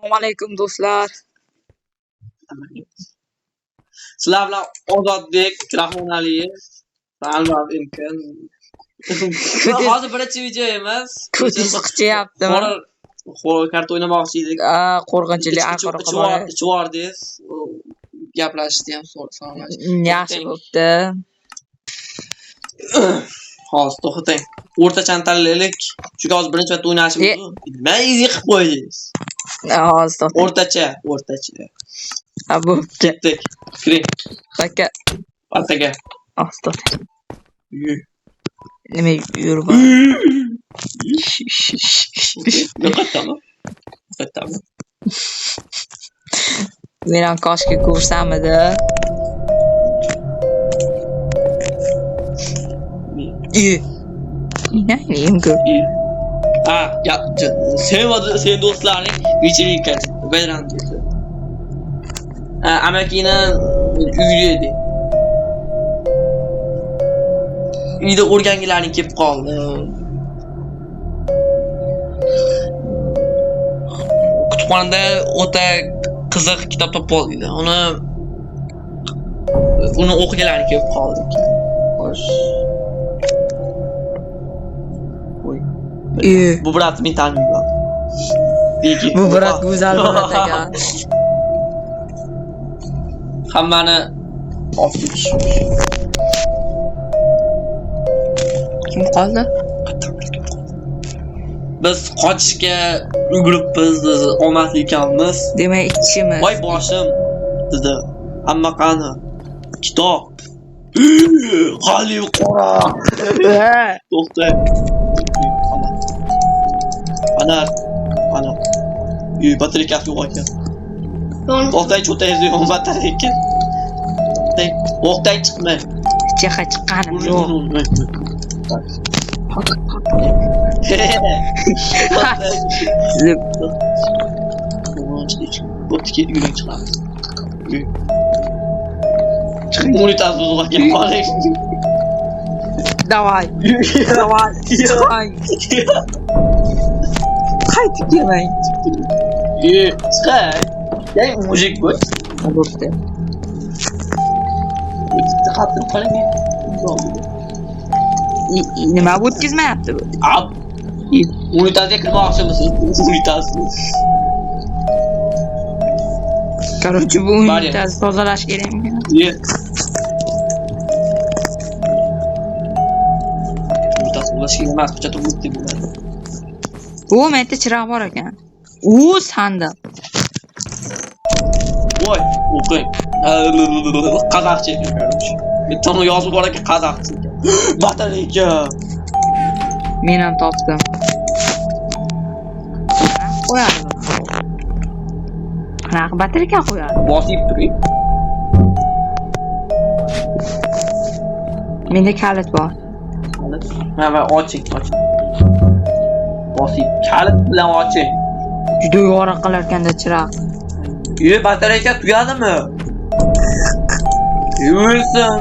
Assalomu alaykum do'stlar. Sizlar bilan Ozodbek Rahmonaliyev Alvaro imkon. Hozir birinchi video emas. Ko'zingiz qichiyaptimi? Horror kart o'ynamoqchi edik. Qo'rqinchli aqroq Chuvardingiz. Gaplashishni ham so'ramash. yaxshi bo'pti. Hozir to'xtang. O'rtachani tanlaylik. Chunki hozir birinchi marta o'ynashimiz. Nima qilib qo'ydingiz? Hozir to'xtang. O'rtacha. Ha bo'pti. Ketdik. Kiring. Aka. Ataga. Hozir to'xtang. Nima yurib? Yo'qotdimi? Men ham koshki ko'rsamidi. Neyim ko'p. Ya sen do'stlaring вечеринка bayram dedi. Amakini uyda edi. Uyda o'rgangilaring kelib qoldi. Kutubxonada o'ta qiziq kitob topib oldi. Uni o'qiganlaring kelib qoldi. Xo'sh. Bu brat men taniyman. Bu brat go'zal brat ekan. Hammani ofish. Kim qoldi? Biz qochishga ulguribmiz, omadli ekanmiz. Demak, ikkimiz. Voy boshim dedi. Hamma qani? Kitob. Xali qora. To'xta. Ana. Batareyka yo'q ekan. To'xtay cho'taysiz yo'q batareyka. To'xtay chiqma. Chaqa chiqqanim yo'q. Zip. O'tga yuring chiqamiz. Chiqing monitaz buzuq ekan qoling. Давай. Qaytib kelmang. Chiqay. Ey mujik bu. Bo'pti. Qattiq qoling. Nima o'tkazmayapti bu? Unitazga kirmoqchimisiz? Unitaz. Короче, bu unitaz tozalash kerakmi? Unitaz tozalash kerak emas, ko'chada o'tdi bo'ladi. U menda chiroq bor ekan. Sandiq. Voy, o'qing. Qozoqcha ekan. Bitta yozib bor ekan qozoqcha. Batareyka. Men ham topdim. Qo'yadi. Qanaqa batareyka qo'yadi? Bosib turing. Menda kalit bor. Va oching. Bosib kalit bilan oching. Juda yorug' qilar ekanda chiroq. Batareyka tugadimi? O'lsin.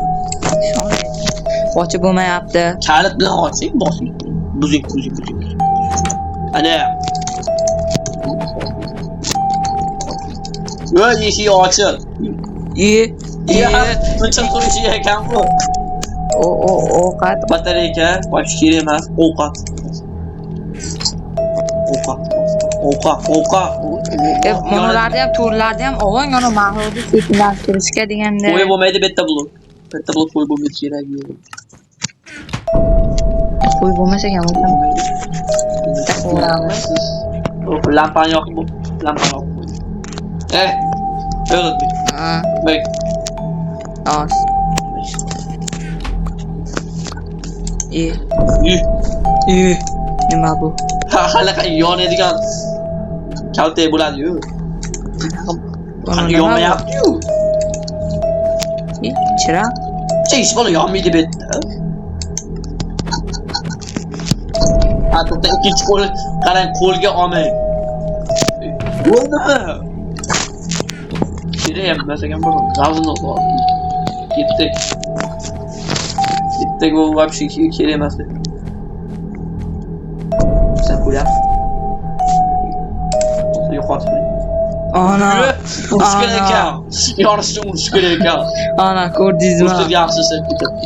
Ochib bo'lmayapti. Kalit bilan oching, bosing. Buzing. Ana. Voy, eshik ochil. Buncha qilishi ekan bu. Ovqat. Batareyka, bosh kerak emas, ovqat. Monolarni ham, turlarni ham o'g'on yana mag'lubiyat sekinlashtirishga deganda. Qo'yib bo'lmaydi bitta blok. Bitta blok qo'yib bo'lmaydi kerak yo'q. Qo'yib bo'lmasa ham bo'lmaydi. Bitta qo'yamiz. Lampani yoqib bu. O'ldi. Bek. Os. Nima bu? Halaqa yonadigan kaltay bo'ladi-yu. Yonmayapti-yu. Chiroq. Hech bola yonmaydi betda. To'xta, ikkinchi qo'l qarang, qo'lga olmang. Bo'ldi. Kerak emas ekan bu. G'azini ol. Ketdik. Bu вообще kerak emas. Sen qo'yapsiz. Yo'qotib. Ana. Urush kerak ekan. Yorishni urish kerak ekan. Ana ko'rdingizmi? Urushni yaxshi sevib ketibdi.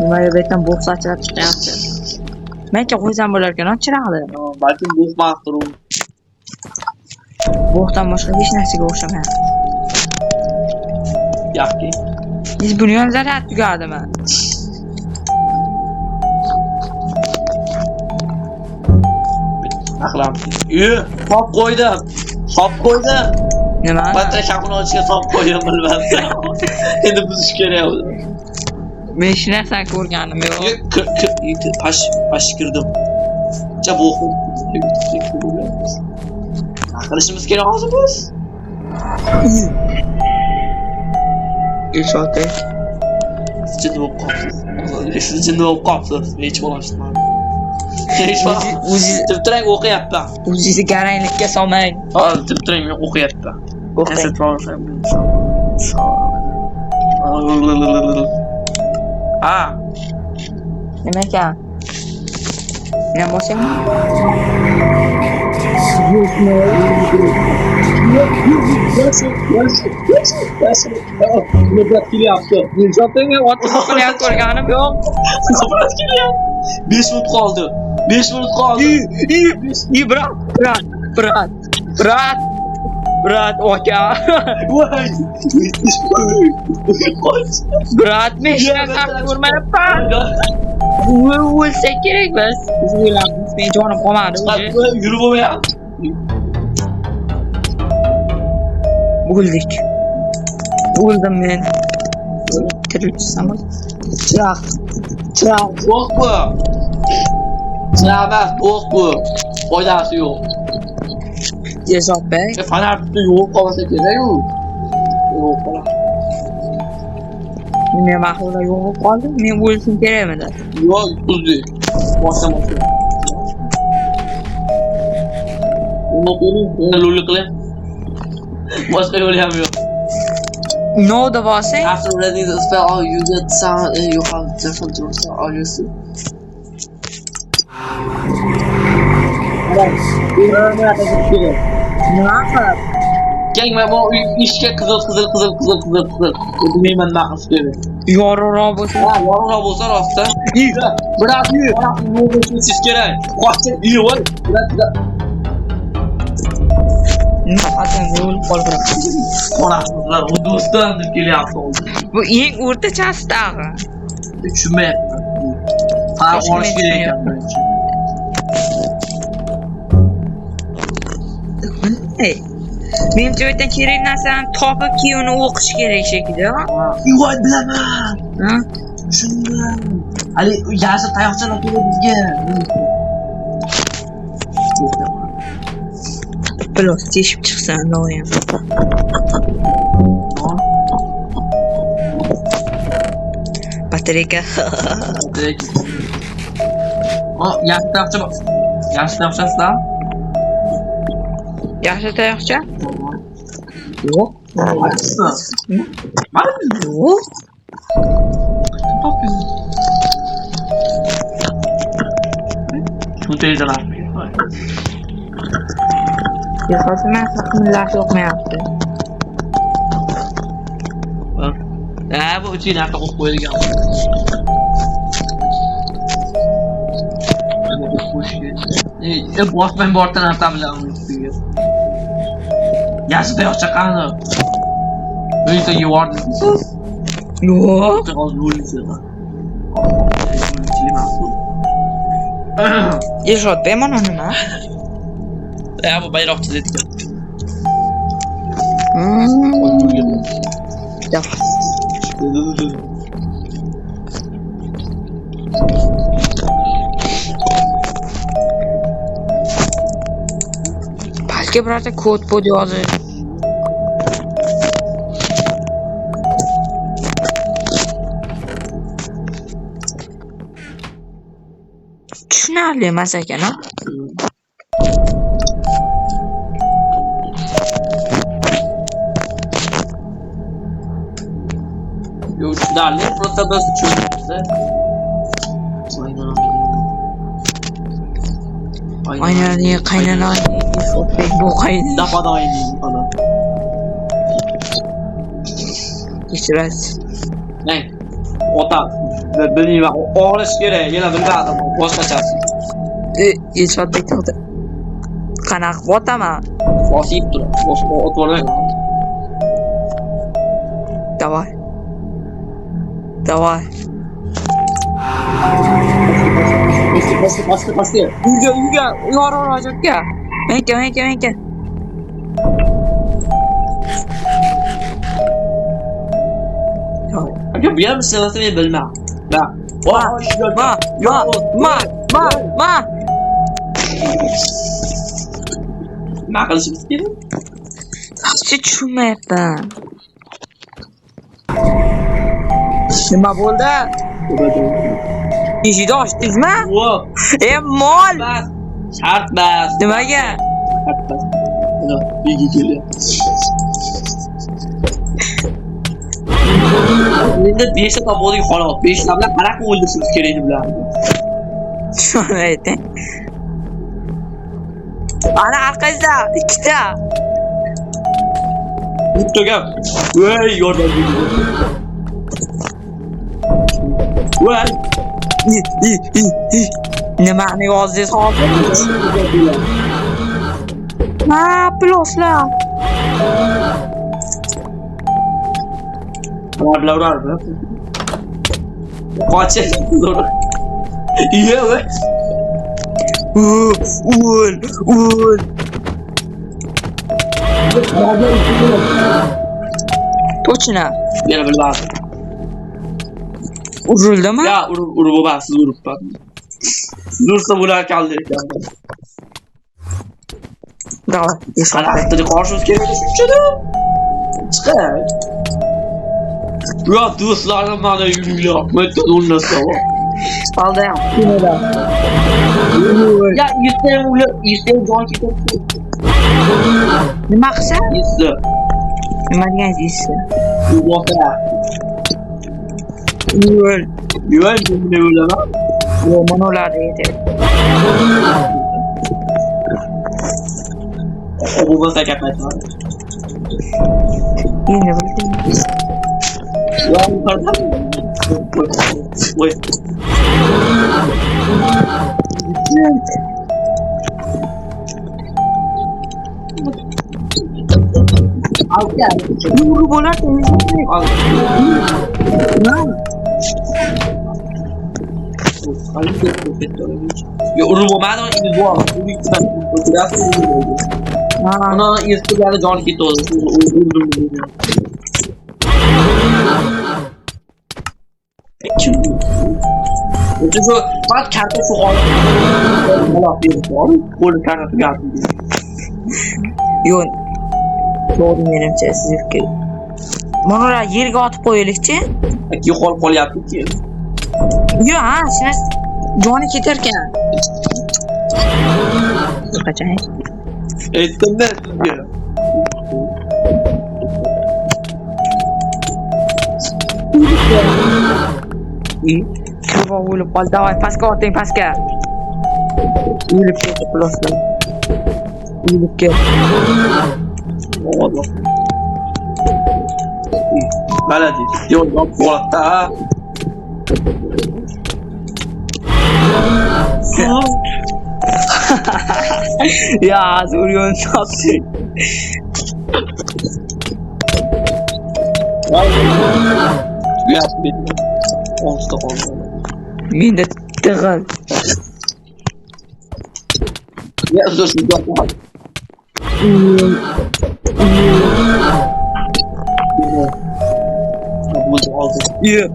Nimaga bu yerdan bo'q sachirab chiqyapti? Menga qo'ysam bo'lar ekan, chiroqli. Balkim bu maqtur. Bo'qdan boshqa hech narsaga o'xshamayapti. Yaxki. Biz buni ham zaryad tugadimi? Aqlam. Hop qo'ydim. Hop qo'ydim. Nima? Batareyani ochga solib qo'ydim bilmasam. Endi buzish kerak edi. Men hech narsani ko'rganim yo'q. Pash kirdim. Ja bu qilishimiz kerak hozir biz. Ilshotek. Jiddiy bo'lib qolibsiz. Jiddiy bo'lib qolibsiz. Hech bo'lmasdan. Hech bo'lmasdan. O'zi Tibtrang o'qiyapman. o'zingizni garanglikka solmang. Hozir tibtrang men o'qiyapman. Ha. Nima ekan? Nima bo'lsang? Ko'rganim yo'q. 5 minut qoldi. 5 minut qoldi. Brat, aka. Voy. Brat, men hech narsani ko'rmayapman. O'lsa kerak biz. Biz o'ylamiz, men jonim qolmadi o'zi. Yurib bo'lmayapti. O'ldik. O'ldim men. Tirilsam. Chiroq. Yo'q bu. Chiroq yo'q bu. Foydasi yo'q. Yezobek. Fanartni yo'q qolsa kerak-ku. Yo'q qoladi. Men ma'qullar yo'q qoldi. Men o'lishim kerakmidi? Yo'q, uzdi. Boshlamasa. Uni lo'li qilib. Boshqa yo'li ham yo'q. No da bosing. After reading the spell, you get sound and you have different rules all you see. Nima qilib? Keng men bu ishga qizil. Bilmayman nima qilish kerak. Yorug'roq bo'lsa. Ha, yorug'roq bo'lsa rostda. Biroq siz kerak. Qochib, voy. Nafaqat yo'l qoldirib. Onasizlar, u do'stim deb kelyapti. Bu eng o'rtachasi tag'i. Tushunmayapti. Ha, olish kerak ekan. Menimcha bu yerdan kerak narsani topib keyin uni o'qish kerak shekilli. Voy bilaman. Ha? Tushundim. Ali yasir tayoqchalar kerak bizga. Plus teshib chiqsa noyam. Batareyka. Yaxshi tayoqcha bor. Yaxshi tayoqchasizlar? Yaxshi tayoqcha? Yo'q. Mana yo'q. Shu tezlar. Hozir men qimlash o'qmayapti. Bu uchun narsa qo'yib qo'yilgan. Bosman bordan narsa bilan ustiga. Yaxshi tayoqcha qani. Uyda yordinsiz? Yo'q. Hozir yo'linsiz. Eshot bemana nima? Bu bayroqchi dedi. Balki birorta kod bod yozib. Tushunarli emas ekan, ha? Yo, tushunarli, просто biz tushunamiz. Qaynonani, qaynonani, Ilfotbek bu qaynonani. Dapada oynayayım ana. Kechirasiz. Ne? Ota. Bilmayman. Og'rish kerak. Yana bilmadim. Boshqachasi. Ilfotbek to'xta. Qanaqa botaman? Bosib turib. Boshqa ot bo'lmaydi. Давай. Давай. Pastga. Uyga, yorojatga. Menga. Aka bu ham sinovni men bilmayman. Ma. Nima qilishimiz kerak? Yaxshi tushunmayapman. Nima bo'ldi? Eshikni ochdingizmi? Mol! Shart bas. Nimaga? Ana, uyga kelyapti. Endi 5 ta topdik xolos. 5 ta bilan qanaqa o'ldirishimiz kerak edi bularni? Shuni ayting. Ana orqangizda ikkita. Bittaga. Voy, yordam berdi. Voy. Nimani yozdingiz hozir? Ha, ploslar. Ular. Qochib zo'r. Iya, voy. Ul. Точно. Yana bilmadim. Urildimi? Ya, urib bo'lmas, siz uribman. Siz ursa bular kaldi ekan. Давай, Qanaqa qarshimiz kerak shunchada? Chiqay. Ya, do'stlarim mana yuringlar. Metta o'rnasam. Aldayam. Kinoda. Ya, yuzta jon ketibdi. Nima qilsa? Yuzta. Nima deganingiz? Voqea. Ul. Yo'q, men o'laman. Yo'q, mana ular deydi. Bu bo'lsa gaplayman. Endi bildim. Yo'q, pardon. Voy. Aka, Yuru bo'ladi. Yo, urib bo'lmadi, endi bu ana ertaga jon ketadi. Çünkü bak kartı şu an Allah bir var. Gol kartı geldi. Yo'q. To'g'ri menimcha sizga. Mana ular yerga otib qo'yilikchi. Ki qolyapti ki. Yo'q, ha, shuni joni ketar ekan. Qachon? Aytdim-da sizga. Kurva o'lib qol. Davay, pastga oting, pastga. O'lib ketdi puloslar. O'lib ketdi. Allah. Baladi. Yo'q, bo'ldi. Ya, zo'ryon topdi. Yapma. Olsa olsa. Menda tig'il. Ya dur şu yapma. Bu oldu. Yo'q,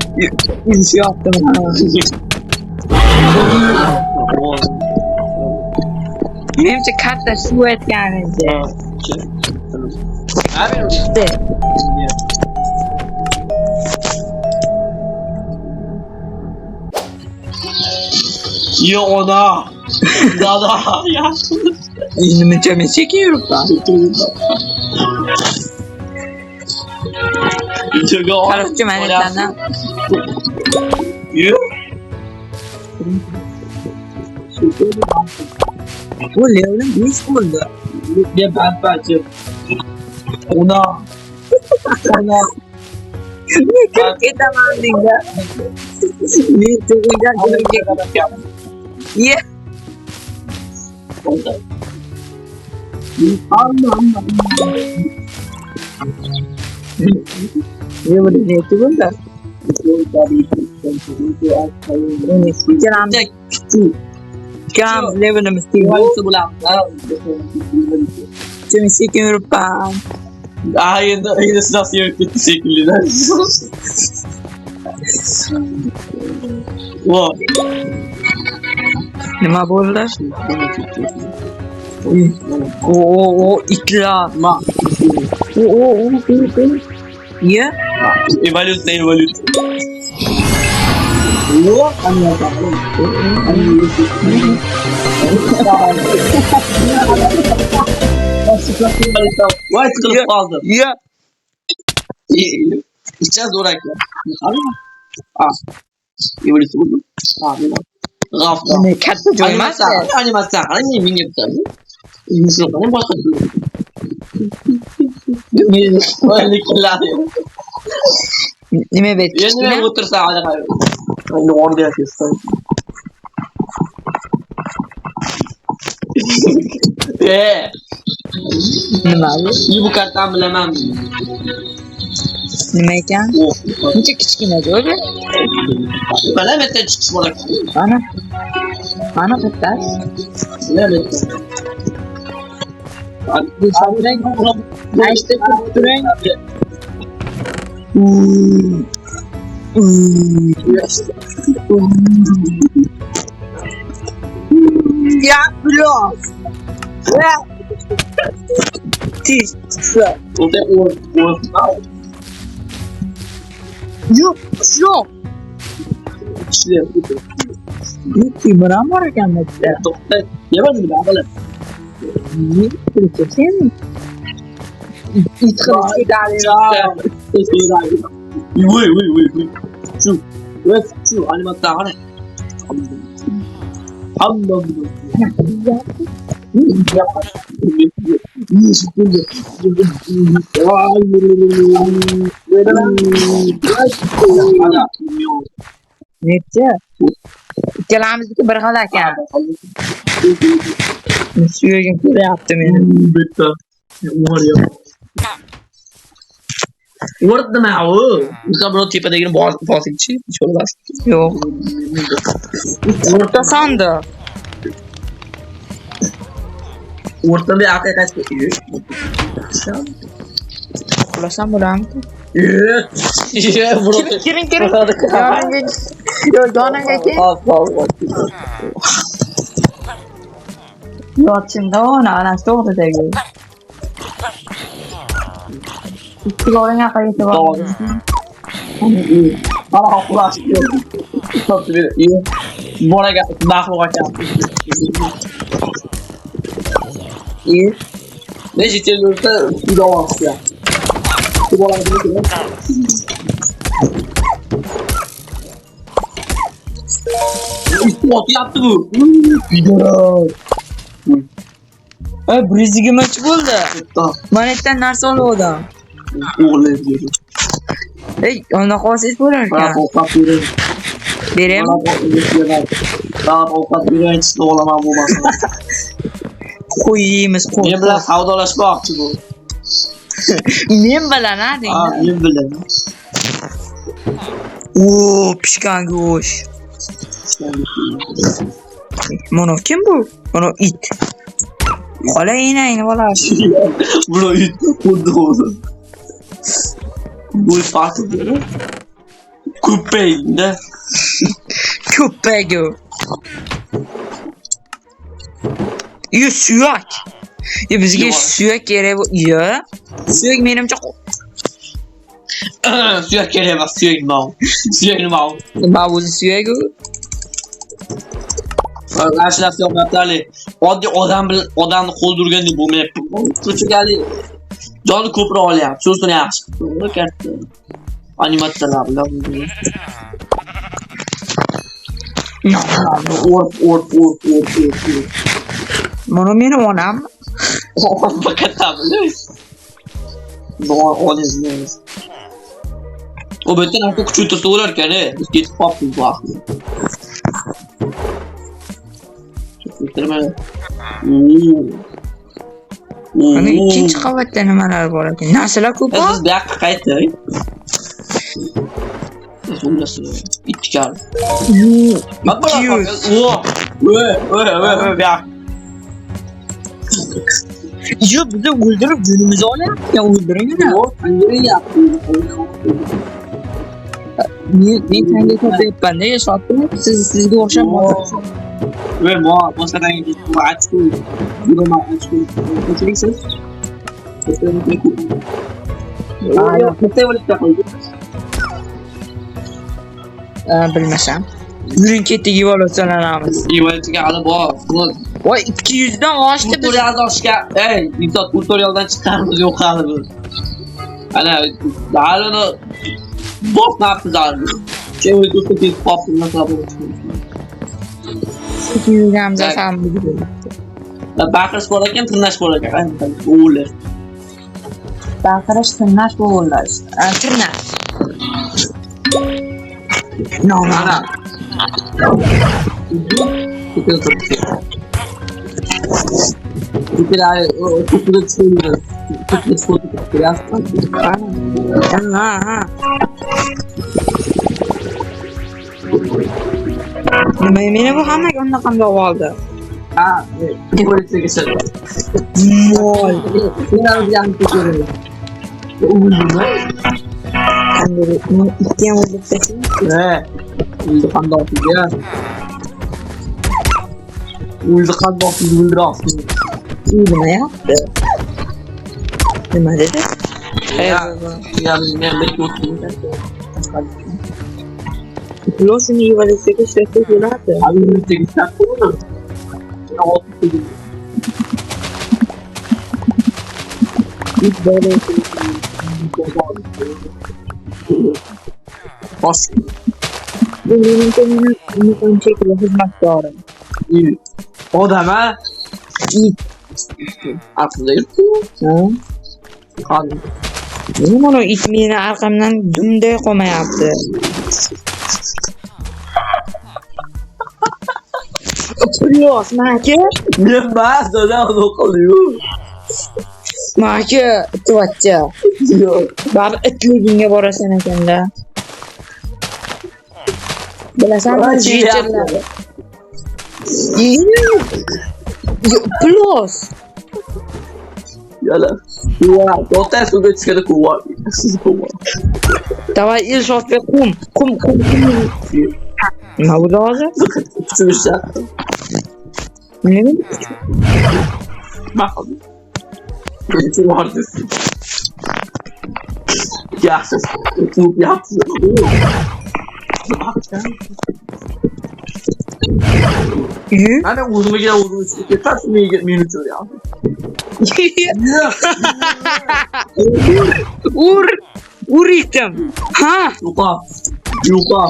insi yaptım. Menimcha katta suv etganizi. Abi. Ya ona. Dada ya. Menimcha men sekin yuribman. Qarashchi manetlardan. Yo. Bu levelim 5 bo'ldi. Ne badbacım. Ona. Kirib ketaman deydi. Men tug'ilgan kunimga ye. Ne bo'ldi? Ne tug'ildi? Ikkalamiz levelimiz teng. Sen sekin yuribman. Yine sırası yok gitti şekilde. Wow. Nima bo'ldi? O itlar. O ye. Evolüsyon. Yok, Vay tıkılıp kaldım. Ye. İçeceğiz oraya. Evolüsyon buldum. Gafta. Ne katta joymas. Animasyon. Hani min yapacağım. Yusuf'un başka bir öyle kirler. Nima bet? Yeni otursa hadi kayıyor. Ne orada yapıyorsun? Nima bu? Bu kartdan bilemem. Nima ekan? Buncha kichkina joy. Bilemete çıkış olarak. Ana katta. Bilemete. Bu sabran işte turang. Ya blok. Ya. Tis. Orada Yok, yok. İşte. Kimran var ekan mekte. To'xta. Yemedim ben böyle. Ne bilirsen? İt kılıç idare. Uy. Şu animasyon hani. Hamdolsun. Necha? Ikkalamizniki bir xil ekan. Suyagim ko'ryapti meni. Bitta. Urdi ma u. Bizga birov tepadagini bosibchi, sho'la bosib. Yo'q. O'rtasanda. O'rtada haqiqat ko'riyor. Uxlasam bo'ladimi? Kiring. Yonimga kel. Yotishimda onasi to'g'ridagi. Ikkiloring haqida yetib oldim. Bana uxlash kerak. Boraga daxil qilgan. Ne jitilursa uydavasya. Bu bola gibi. Ot yaptı bu. Video. Briziga maç bo'ldi. Manetdan narsa oldim. O'g'li dedi. Ey, ona qolsangiz bo'lar Bana ekan. ovqat bering. Berem. Bana ovqat bering, siz o'g'laman bo'lmasin. Qo'yimiz qo'y. Men bilan savdolashmoqchi bu. Men bilan ha Ha, men bilan. Oo, pishgan go'sht. Mana kim bu? Mana it. Xola enayni bolasi. Bro, it xuddi o'zi. Bu farqi bor. Ko'payda. Ko'paygu. Suyak. Bizga suyak kerak. Yo. Suyak menimcha Suyak kerak emas, suyak nima? Suyak nima? Mavzu suyagu. Ashlar yo'qotali. Oddiy odamni qo'ldirganda bo'lmayapti. Cho'chigalik. Joni ko'proq olyapti. So'zini yaxshi. To'g'ri katta. Animatsiyalar bilan. Or. Mana meni onam. Bakatamiz. Onamiz. O butun haqda kuchaytirsa bo'lar ekan, biz ketib qolibmiz bu haqda. Kuchaytirma. Mana ikkinchi qavatda nimalar bor ekan? Narsalar ko'p bor. Biz bu yoqqa qaytdik. İttikar. Bak bak. Yo, bizni o'ldirib jo'nimizni olyapti. O'ldiringlar. Men tanga topayapman-da, yashotdim. Sizga o'xshab motor. Ve masadan bu açtı. Bunu açtı. Geçeceksiniz. Bilmasam. Yuring ketdik evaluatsiyalanamiz. Evaluatsiyaga hali bor. Voy 200 dan oshdi biz. Tutorialdan oshga, imtihon tutorialdan chiqqanimiz yo'q hali biz. Ana hali bosmabmiz hali. Şey o'tib ketib qolibmiz masalan. 200 dan ham bildim. Baqirish bor ekan, tirnash bor ekan. O'g'illar. Baqirish, tirnash bo'g'illar. Tirnash. No. Meni bu hammaga unaqanday oldi. Moy. Qanday ikki ham o'lib tashin. Uyda qanday ya? Uyda qanday o'ldirasiz? Nima yapti? Nima dedi? Ya men o'tdim. Loshini evaluatsiyaga ishlashga keladi. Evaluatsiyaga ishlashga bo'ladi. Bosh. Benim şekilde hizmetkarım. Odam ha? İt. Aslında yurttu. Qanday? Benim onu it meni arkamdan dumday qo'mayapti. Plyos, maka. Men bas dadam o'qiliyor. Maka, tuvachcha. Yo'q. Bar itligingga borasan ekanda. Bilasanmi, jitirlar. Plyos. Yala. Kua, to'ta suvga tushganda kua. Siz kua. Давай ilshotga qum. Nima bu hozir? Tushsa. Nima? Bax. Birinchi vardı. Yaxshi. Klub yaptı. Ana o'zimga o'zim ketadi, men uchun ya. Ur itim. Ha? Yo'qa.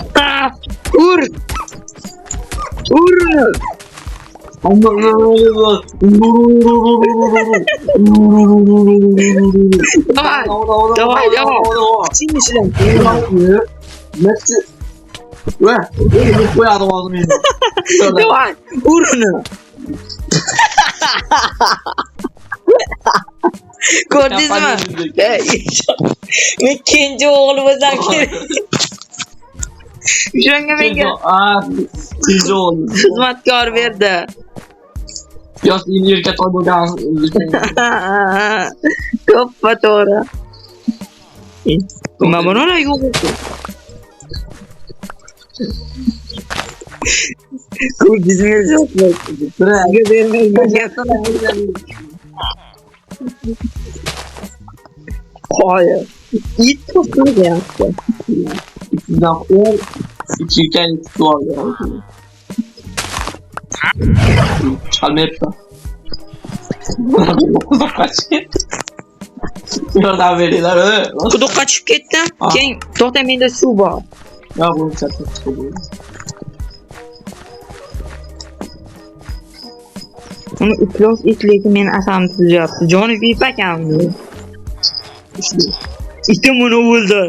Ur. Давай. Сильно. Давай, урну. Ko'rdingizmi? Men ikkinchi o'g'limizdan kerak. Shunga menga xizmatkor berdi. Yo'q, yerga to'g'ri. Ko'ppa to'g'ri. Nima buni yo'q. Ko'rdingizmi? Sizga bermayman. Hayır. İyi topladı yaptı. İçinden o içirken tutuyor ya. Çalmayıp da. Oradan veriyorlar öyle. Kudu kaçıp gittim. Keyin to'xta menda suv bor. Ya bunu çatır çıkıyor. Uni iflos itlekin meni asamni tuzyapti. Joni VIP ekanmi? Itim uni o'ldir.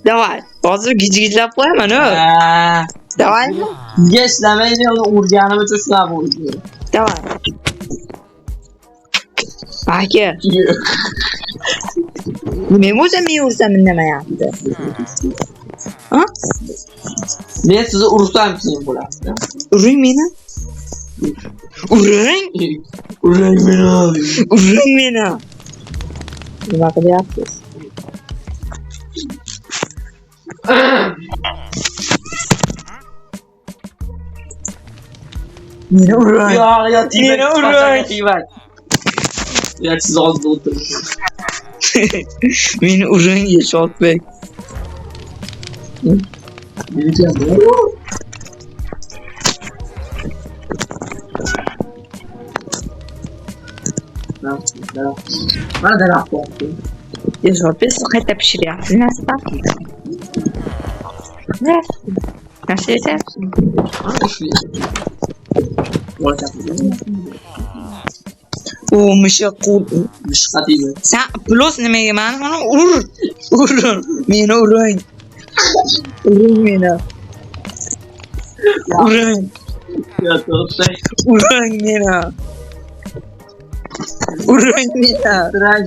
Davay, hozir gijgijlab qo'yaman o. Davay. Geslamaydi, uni urganim uchun shunday bo'ldi. Davay. Aka. Men o'zim ursam indamayapti. Ha? Men sizni ursam keyin bo'ladi. Uring meni. Uring. Uring meni. Uring meni. Nima qilyapsiz? Meni uring. Ya, Meni uring. Ya siz oldida o'tiribsiz. Meni uring Yeshotbek. Mana daraxt bo'ldi. Yeshotbek siz qayta pishiryapsiz. Nasib? Nasib etyapsiz? O mushuk qo'l. Mushqatiymi? Sen plus nimaga mani ur. Meni uring. Uring meni. Uring. Ya to'xtang. Uring meni. Uring meni. Turang.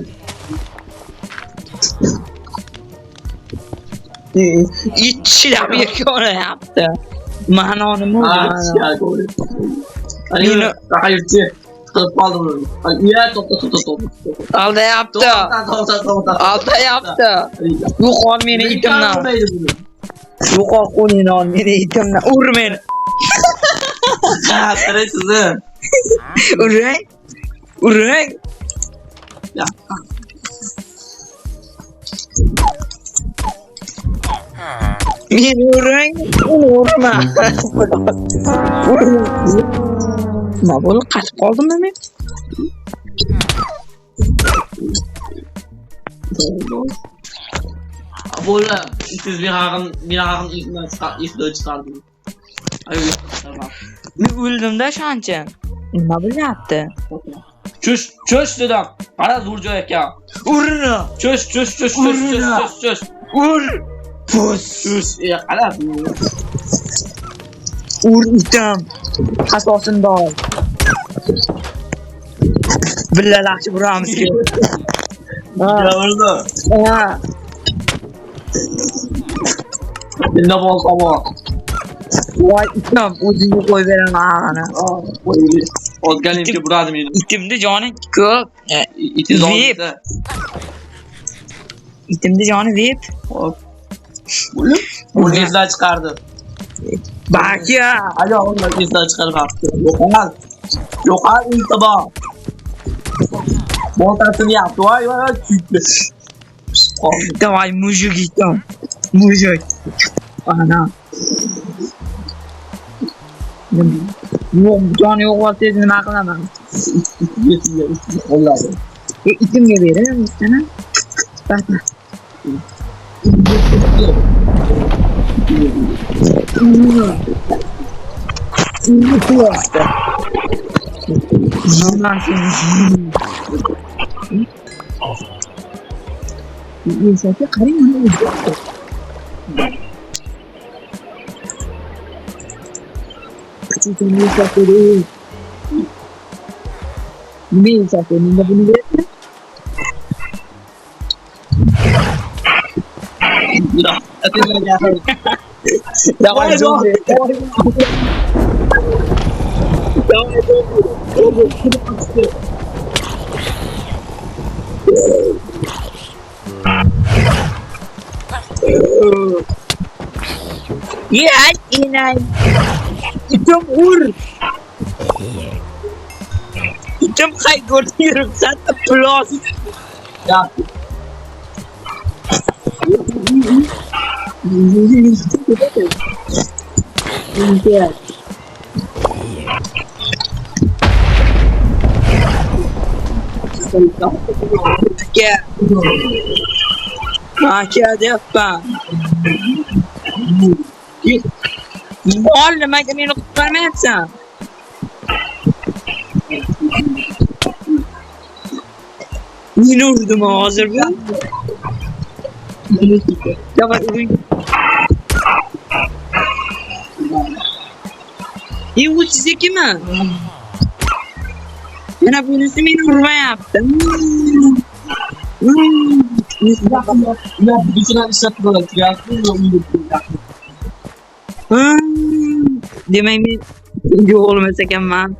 İçilab yekonyapti. Ma'noni Meni qayerchi? Qilib qoldim. Ya to'xta. aldayapti. Aldayapti. Yo'qol meni itimdan. Yo'qol qo'lingni ol meni itimdan. Ur meni. Ha, sizni. Uring. Uring. Ya. Meni uring. Urma. Nima bo'ldi? Qatib qoldimmi men? Bo'ldi. Siz meni haqim iflo chiqardim. Ayo, Men o'ldimda shuncha. Nima bo'lyapti? Cho'sh dedim. Qara zo'r joy ekan. Urni. Cho'sh. Ur. Pus. Ya, qara. Ur itim. Qasosini ol. Billalaqchi buramizga. Ya urdi. Ha. Endi bo'lsa bor. Voy itim, o'zingga qo'yib beraman ana. O'tganimga buradim meni. Itimni joni ko'p. Itiz oldi. Itimni joni VIP. Hop. Uni izdan chiqardi. Baka. Ayo, uni izdan chiqaribdi. Yo'qol, intaba. Boltasini yaptı. Vay kütle. Давай, mujik itim. Mujik. Ana. Yo'q, joni yo'q bo'lsa nima qilaman? Qo'lladi. Itimga bering, sana. Baka. Insafga qarang, mana o'zgardi. Nima insafga menga buni berdi? Давай, Джонни. Ya, inay. Item ur. Item kay görüyorum zaten plus. Ya. Gel. Gel. Gel yapma. Oğlum ben beni kurtarmayapsan. Yine vurdum hazır bu. Ya bak İyi bu size kime? Yana birisi beni vurma yaptı. Ya bir tane sattılar. Demek mi? Yok olmasa ben.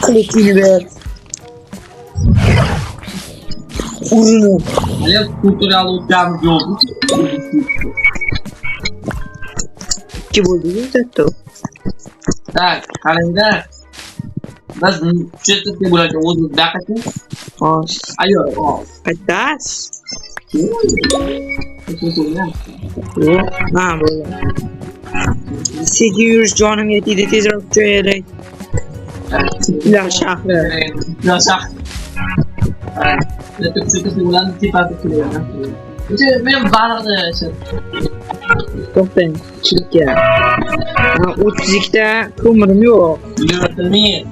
Klikini ver. Urunu. Aliás, tutorial uçağımız yoldu. Ki bu zaten. Так, kalender. Biz chetni bo'ladi o'zi daqati. Hoş. Ayo, Kaç? o. Ha böyle. 800 canım yetiydi tezrak çöğerek. Ya şahre. Ya sah. Letuk chetni bo'ladi tipasi keladi. Men baribir To'xtang, chilik ya. 32 ko'mirim yo'q. yuratilmaydi.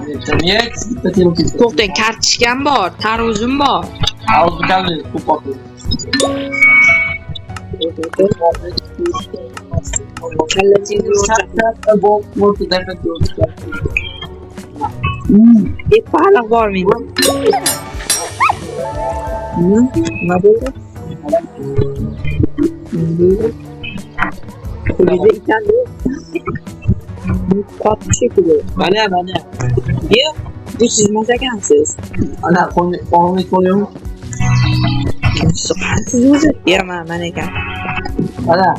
Yuratilmaydi, bitta telefon. To'xtang, kartochkam bor, tarvuzim bor. Hozir kaldi, ko'p Kallangizni o'rtaga. Baliq bormi? Nima bo'ldi? Qo'lida ekan. Qotib shekilli. Mana. Yo'q, bu siz emas ekansiz. Ana qo'lni qo'yim. Siz o'zi? Yo'q, mana ekan. Ana.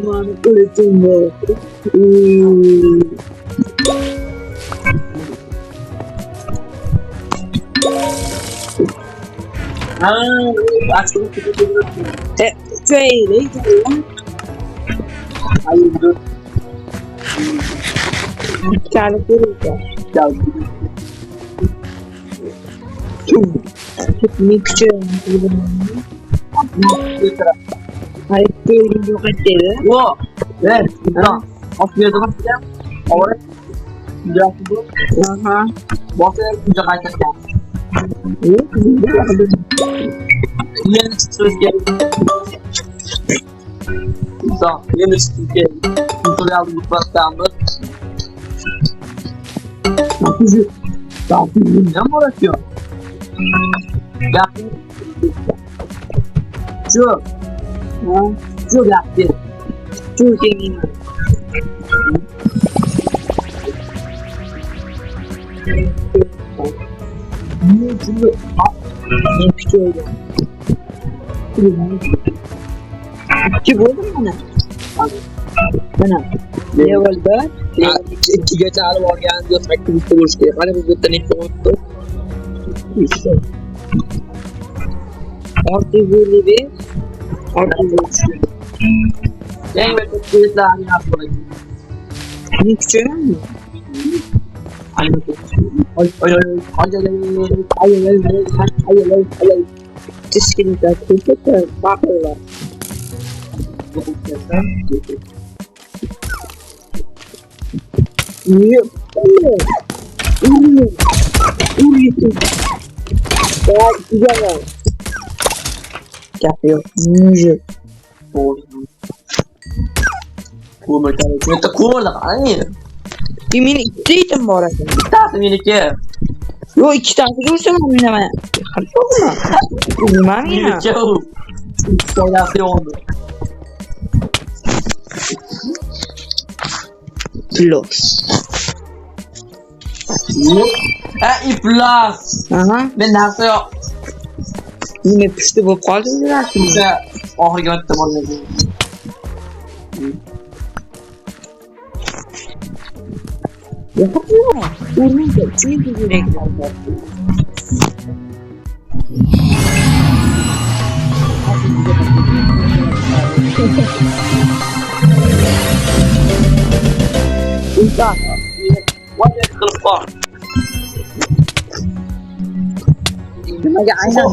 Mana qo'litim bor. Açık Şöyle. hayırdır. Çarlık verirken. Ne küçük. Hayır, böyle yok etleri. O, evet, tamam. Afiyet olsun. Oraya güzel bu. Aha. Boşa güzel kaçacak. Yok, güzel. Yeni çıktınız gelin. Tamam, yeni çıktınız gelin. Tutorial mutfaktandı. Kapıcı. Kapıcı ne mi uğraşıyor? Yaptım. Şu. Şu yaptı. Şu yemin. Şimdi Ne küçük. Ki buldun mu ne? Bana. Level'da. İkiga alıp olgan diyor aktivite bo'lish kerak. Mana biz bitta nechta o'tdi? İşte. Ortiz bir. Eng bir aktivitelarni yapmak. Ne küçük mü? Tiskinlikler kurtarır. Bakırlar. Yok. Uyuyor. Daha güzel var. Yapıyor. Uyuyor. Это кола, они. Kimin ittiydim bu arada? Tahtım yenike. Yo, iki tane dursam oynamaya. Harika mı? Bilmem ya. Yenike o. Soyası oldu. Plus. Ha iplas. Aha. Ben nasıl yok? Yine pişti bu kaldı biraz. Kimse ahır götürdüm onu. Yapamıyor mu? Vurmayacak. Çünkü direkt var. Vay kılıf var. Nimaga aynan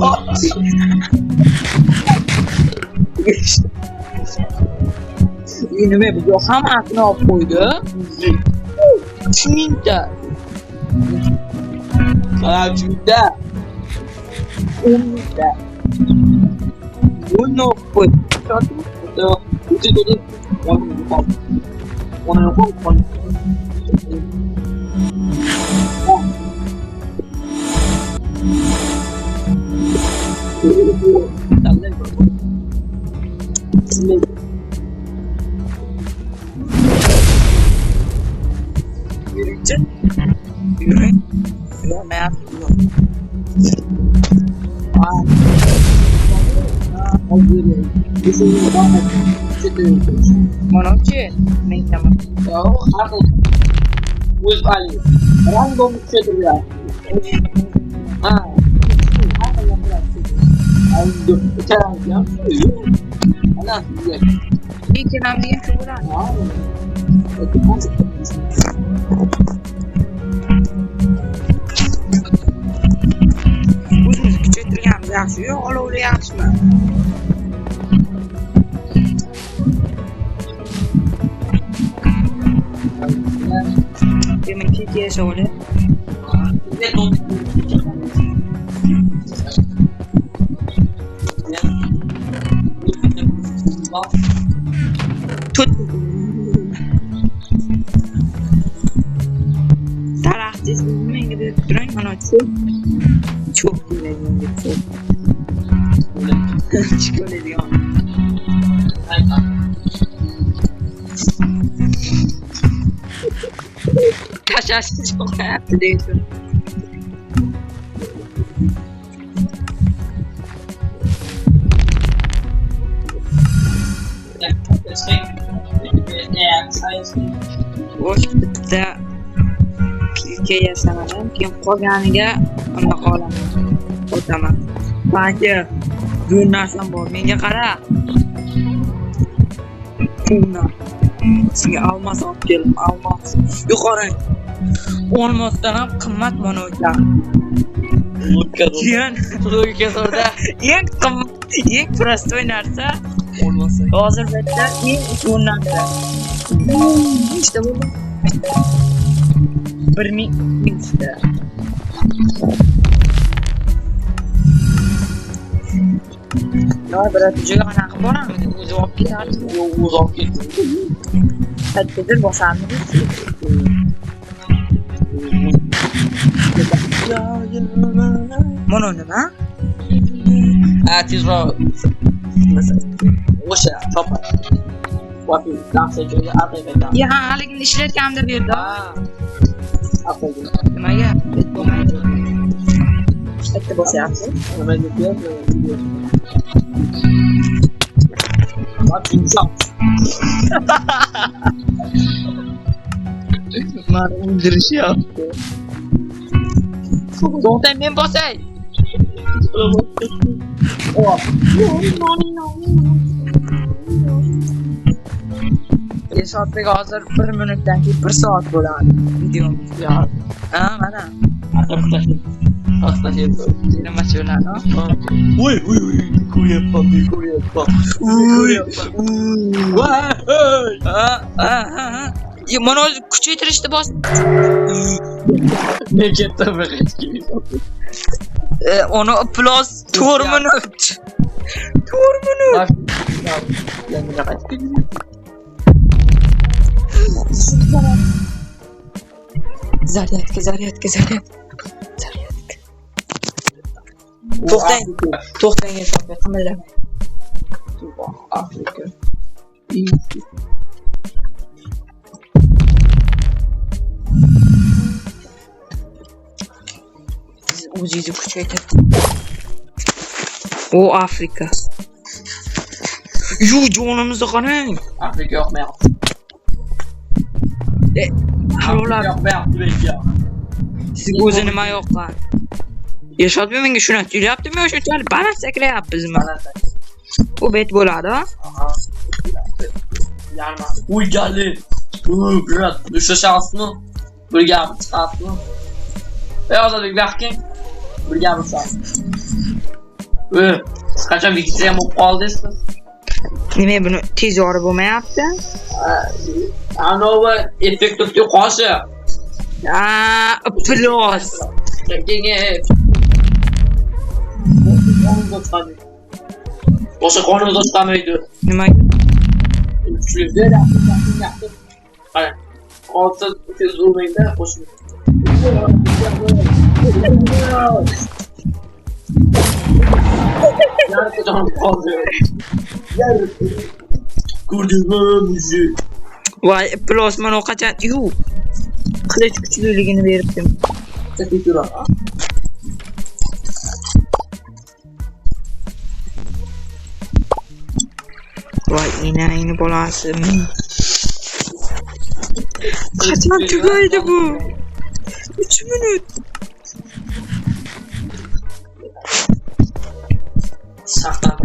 nima bu hammasini olib qo'ydi? Shuningda. Qara chunda. Umda. Buni olib qo'ydi. Monochi, men tamam. O'z ali. Random tushadilar. Ana, Lekin ham men shu bilan. O'zimiz kuchaytirganimiz yaxshi, yo'q, olovli yaxshimi? Demak, keyin savol. Tut. Daraxtsiz menga berib turing, mana shu. Çok güzel çok. Çıkıyor. Taşaştı çok hayatı değilsin. Boş bitti. Pilke yasamadan keyin qolganiga unda qolaman. O'taman. Balki bu narsam bor. Menga qara. Pulni. Senga olmos olib keldim. Olmos. Yuqori. Olmosdan ham qimmat mana o'tlar. Keyin logika so'rda eng qimmat, eng prostoy narsa olmos. Hozir bitta eng ushbu narsa. İşte bu. 1000 işte. Ya bırakıcıya qanaqa boramidi? O'zi olib ketardi. Yo'q, o'zi olib ketdi. Qayerdir bosamidi? Mana nima? Tezroq. O'sha chopar. Vafi, dansa joyga arqaga. Ya, haligini ishlatganimda berdi. Aqlga. Nimaga? Bo'lmaydi. Ishlatib bosyapsiz. Nimaga berdi? Bak, insan. Mani o'ldirishyapti. To'xtang, men bosay. Soatga hozir 1 minutdan keyin 1 soat bo'ladi videomiz. Ha, mana. Asta şeydi. Nima cho'lani? Uy, ko'ryapman. Ha. Mana o'zi kuchaytirishni bos. Ne ketdim ben hech kim. Onu plus 4 minut. 4 minut. Bak. Yanına kaçtım. Zaryadka. To'xtang, eshitib qimillamang. Afrika. O'zingizni kuchaytirib. O Afrika. Yu jonimizni qarang. Afrika yoqmayapti. Halolar. Yoqmayapti ya. Sizga o'zi nima yoqqan? Yashotib menga shuni tuyulyaptimi yoki shunchalik baland sakrayapmizmi? Bu bet bo'ladi, ha? Yarma. Uy geldi. Brat, düşe şanslı. Bir gel, şanslı. Beyaz adık bakayım. Bir gap san. Qachon Viktoriya bo'lib qoldingiz siz? Nima buni tez yorib bo'lmayapti? Anovi effektivga qo'shi. Plus. Boshqa qonunga chiqamaydi. Nimaga? Kuchli beradi. Qarang. Qolsa tez urmaydi, qo'shib. Yarısı canım kaldı. Yarısı. Gördünüz mü bizi? Voy, plus mana o qachon qilich kuchliligini beribdim. Teşekkür ederim. Voy, enangni bolasi. Qachon tugaydi bu? 3 minut. Saklan.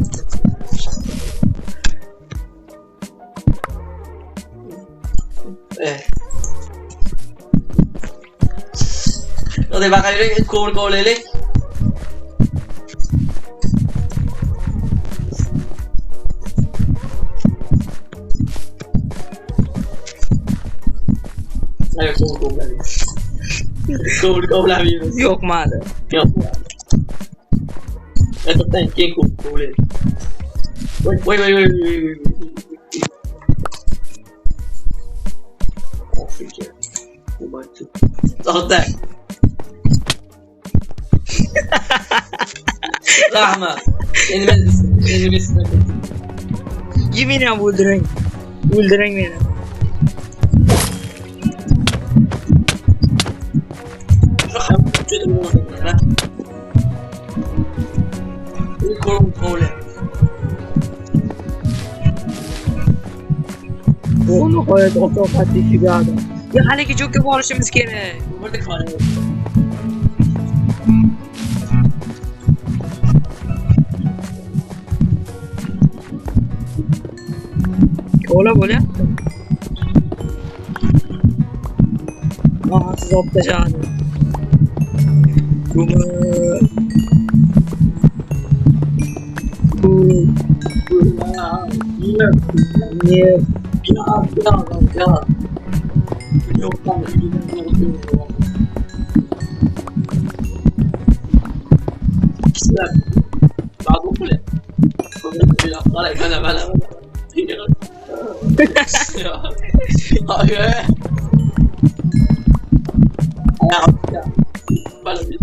Rồi bác ấy đấy, cô lấy lên. Đây cô làm gì? Cô làm gì? Yo'qmadi. Yo'q. Это тань кенку ко'le. Voy. Afrika. Kubaytu. To'xta. Rahmat. Endi men Meni ham o'ldiring. O'ldiring meni. Shu ham juda bo'ladi. Ko'le. Bu nihoyat otoqatli tugadi. Ya haligi jo'kka borishimiz kerak. Burada qarang. Ola bo'lyapti. Siz olib tashladi. Нет. Пиар. Yok tam İşte daha bu kule. Bana. Hayır. Ayağım. Bana bir.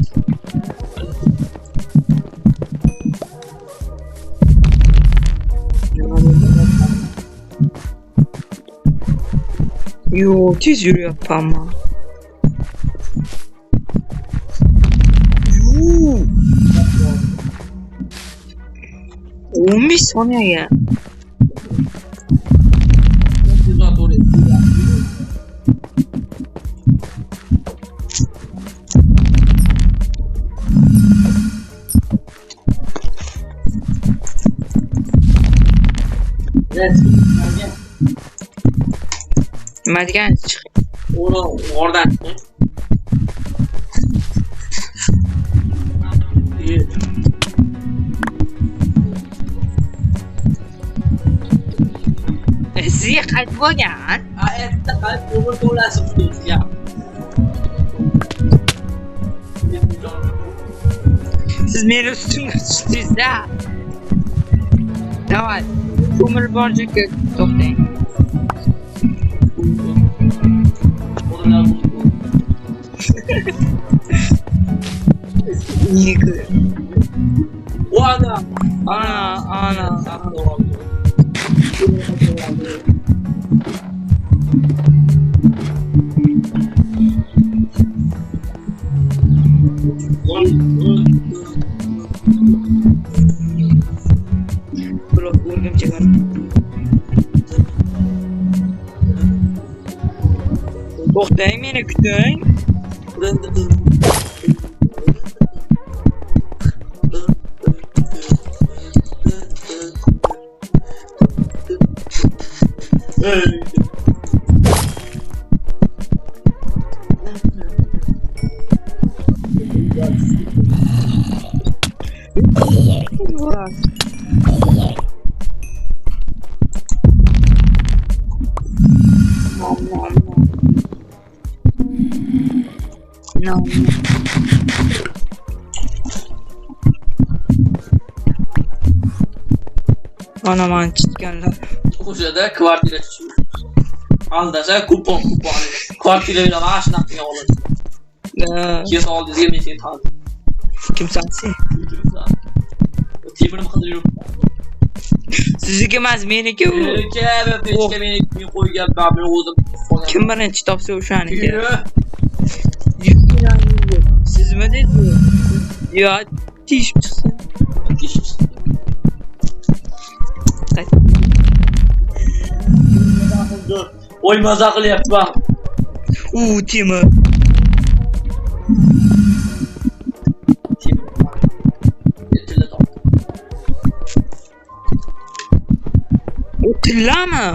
Yo, tez yürüyapti ama. 15 saniye. Nima degan chiq. Oradan. Sizga qaytib bo'lgan? Endi qaytib o'g'il to'lasi ya. Siz meni ustimga tushdingiz-da. Davay. Ko'mir bor joyga to'xtang. Nigga. Ana. Blok o'rgimchak var. To'xtang, meni kuting. No. Ana man chiqqanlar. O'shada kvartira tushib. Aldasa kupon. Kvartira bilan mashina qilgan oladi. Kes oldingizga men seni tanıdım. Kimsan sen? Temirni qidirib Sizniki emas, meniki u. Pechka meniki qo'ygan men o'zim. Kim birinchi topsa o'shaniki. Sizmi dedi? Yo, tishib chiqsin. Oy maza qilyapti bak. Timur. Tillami?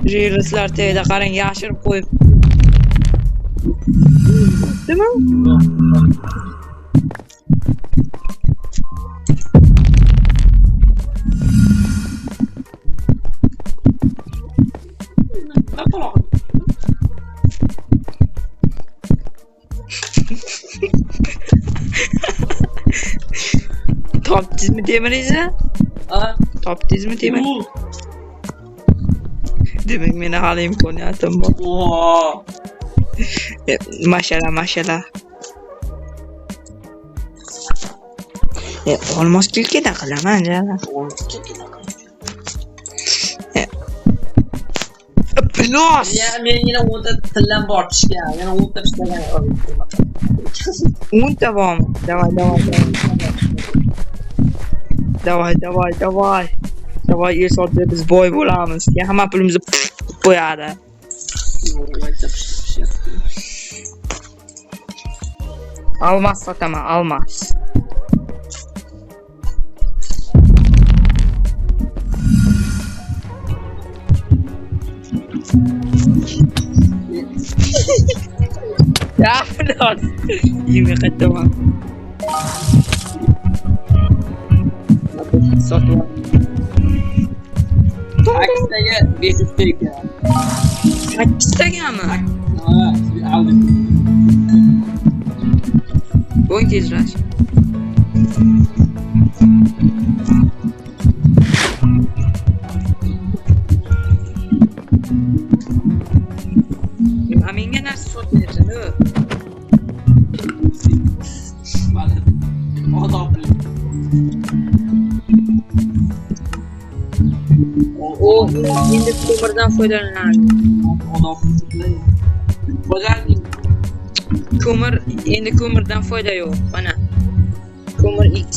Reelslar teyda qarang yashirib qo'yib. Nima? Topdingizmi temiringizni? Topdingizmi temir? Demek meni hali imkoniyatim bor. Mashallah. Olmos kilkida qilaman jana. Plus. Ya men yana 10 ta tillam bor tishga. Yana 10 ta ishlagan. 10 ta bormi? Давай. Давай esotda biz boy bo'lamiz. Hamma pulimizni qo'yadi. Almas sotaman, almas. Ya, Plus. Yine kaçamam. Sotma. Aksdagi 500 tek ya. Aksdagami? Aldım. Bo'y tezlash. Menga narsa sotmayapsan-ku. Endi ko'mirdan foydalanadi. Ko'mir, endi ko'mirdan foyda yo'q. Mana. Ko'mir X.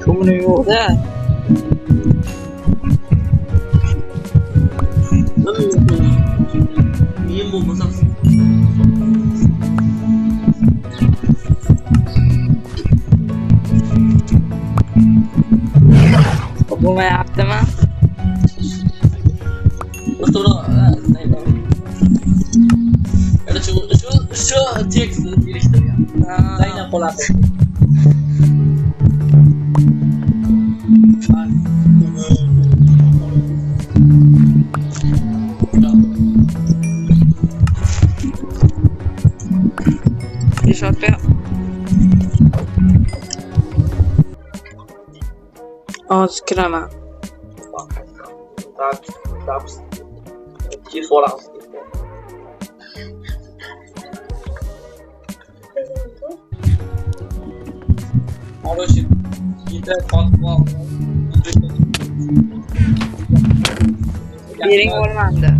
Ko'mir yo'q-da. Men bo'lmasam bo'lmayaptimi? Şu tekstini geliştiriyor. Aynen kolay. Esot be. Az kiraman. Tak. Çift olan. Хороший. Yeter fatma. Bering olmadi.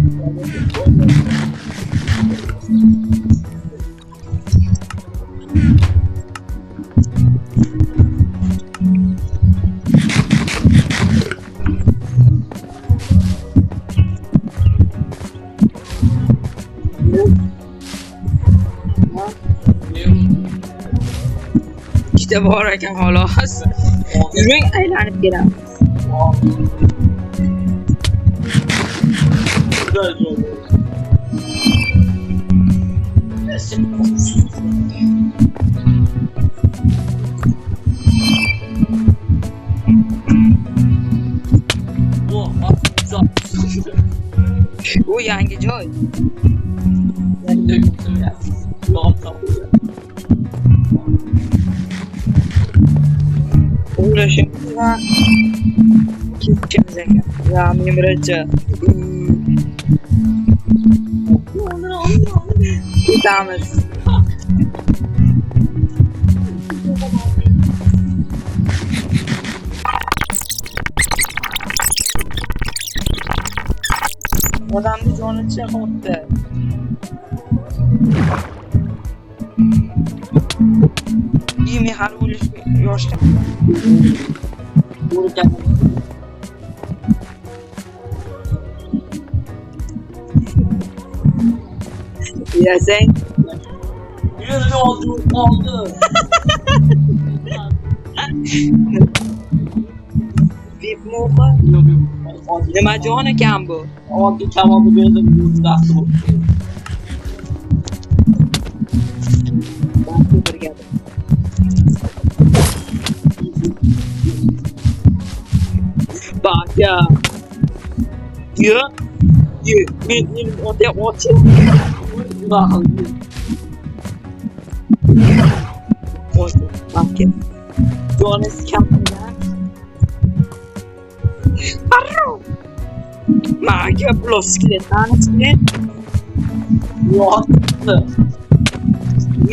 ikkita bor ekan xolos. Yuring aylanib kelamiz. Bu yangi joy. Uğraşımız var. Kimimiz ekan. Ya Memiracha. Ketamiz. Odamni joni chiqyapti. Men hali o'lishga yoshda. Yasang. Yürü oldu. Vip mo'qa? Nima jon ekan bu? Oddiy kebabni berdim, ustasi bu. Bak ya. Yo. Men orada ochi. Bak ya. Jonas kamdan. Arro. Maga bloskletani chiqdi. Yo'qdi.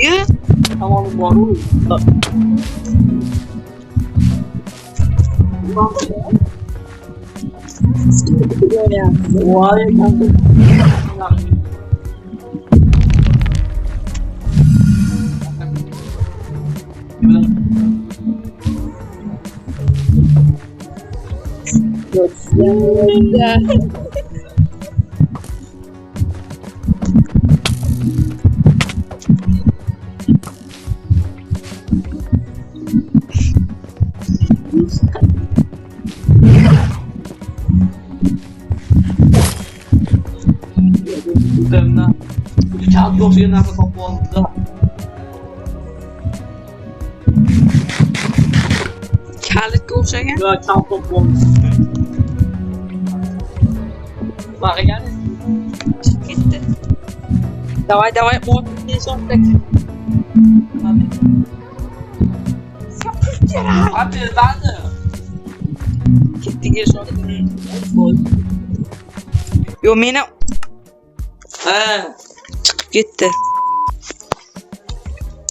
Ye? Tamam boru. Vay kanka. Bukannya catur sih nak kompon dah. Kalit o'xshagan. Yo catur kompon. Makanya Ketdi. Давай, mo'tni sontak. Abi bana. Ketdiga sontak. Yo meni chiqib ketdi.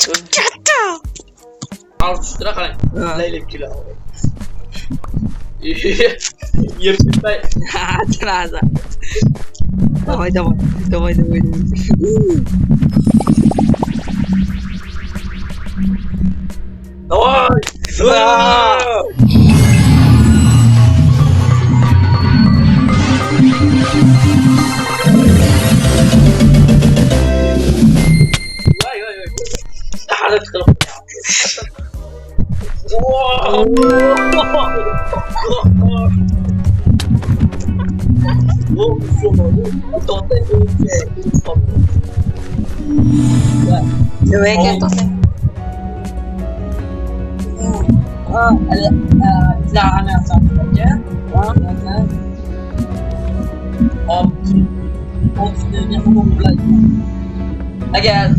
Chiqib ketdi. Al şuraya kalın. Leylek kilo. Yersinbay. Tiraza. Давай. Hadi çıkalım. Nima ekan to'sin? Ana saatga. Agar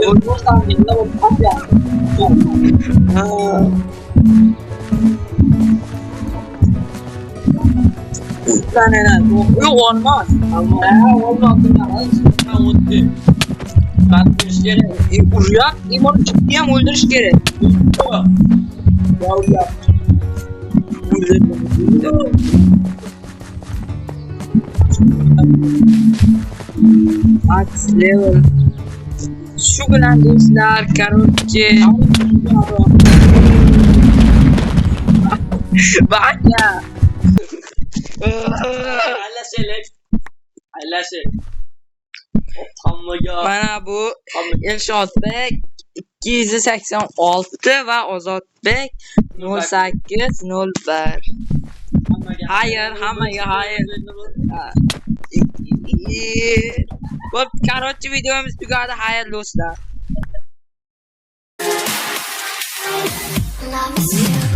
O'lmasam endi o'tib Yo'q olmaz. Ben bir şey Uyak imon ciddi ham o'ldirish kerak. Max level. Shu bilan do'stlar, короче. Baka. Haylasi. Tammaga. Mana bu Elshotbek 286 va Ozodbek 0801. Hayır, hammaga hayır. Bo'p, короче, videomiz tugadi. Xayr do'stlar. Love is you.